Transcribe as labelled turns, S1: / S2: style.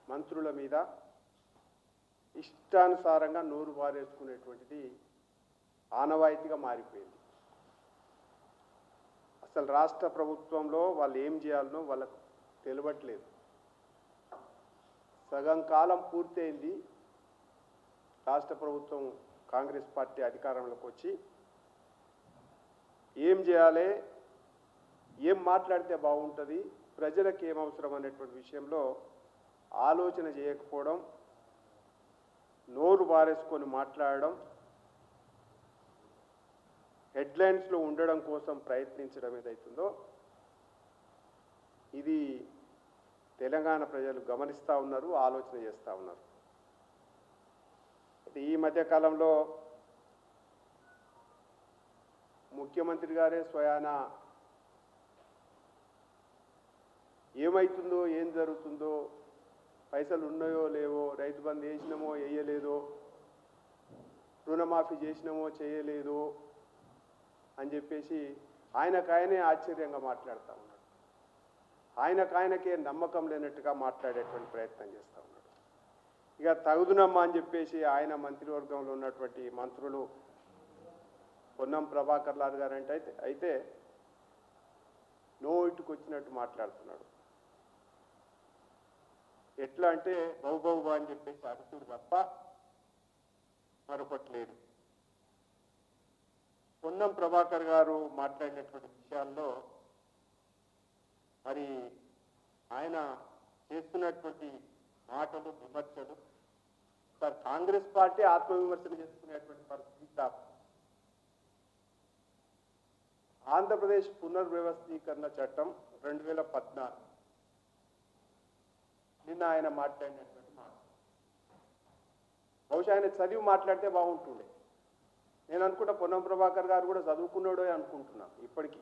S1: మంత్రుల మీద ఇష్టానుసారంగా నోరు పారేసుకునేటువంటిది ఆనవాయితీగా మారిపోయింది. అసలు రాష్ట్ర ప్రభుత్వంలో వాళ్ళు ఏం చేయాలనో వాళ్ళకు తెలియట్లేదు. సగం కాలం పూర్తయింది రాష్ట్ర ప్రభుత్వం కాంగ్రెస్ పార్టీ అధికారంలోకి వచ్చి. ఏం చేయాలి, ఏం మాట్లాడితే బాగుంటుంది, ప్రజలకు ఏం అవసరం అనేటువంటి విషయంలో ఆలోచన చేయకపోవడం, నోరు బారేసుకొని మాట్లాడడం, హెడ్లైన్స్లో ఉండడం కోసం ప్రయత్నించడం ఏదైతుందో ఇది తెలంగాణ ప్రజలు గమనిస్తూ ఉన్నారు, ఆలోచన చేస్తూ ఉన్నారు. ఈ మధ్యకాలంలో ముఖ్యమంత్రి గారే స్వయాన ఏమవుతుందో, ఏం జరుగుతుందో, పైసలు ఉన్నాయో లేవో, రైతు బంధు వేసినామో వేయలేదో, రుణమాఫీ చేసినామో చేయలేదో అని చెప్పేసి ఆయనకాయనే ఆశ్చర్యంగా మాట్లాడుతూ ఉన్నాడు. ఆయనకాయనకే నమ్మకం లేనట్టుగా మాట్లాడేటువంటి ప్రయత్నం చేస్తూ ఉన్నాడు. ఇక తగుదునమ్మా అని చెప్పేసి ఆయన మంత్రివర్గంలో ఉన్నటువంటి మంత్రులు పొన్నం ప్రభాకర్ లాల్ గారు అయితే నోటికి వచ్చినట్టు మాట్లాడుతున్నాడు. ఎట్లా అంటే బహుబహుబా అని చెప్పేసి అరుచుడు తప్ప మరొకటి లేదు. పొన్నం ప్రభాకర్ గారు మాట్లాడినటువంటి విషయాల్లో మరి ఆయన చేస్తున్నటువంటి మాటలు, విమర్శలు సార్ కాంగ్రెస్ పార్టీ ఆత్మవిమర్శలు చేసుకునేటువంటి పరిస్థితి కాదు. ఆంధ్రప్రదేశ్ పునర్వ్యవస్థీకరణ చట్టం 2014 నిన్న ఆయన మాట్లాడినటువంటి మాట బహుశా ఆయన చదివి మాట్లాడితే బాగుంటుండే. నేను అనుకుంటా పొన్నం ప్రభాకర్ గారు కూడా చదువుకున్నాడో అనుకుంటున్నాను ఇప్పటికీ.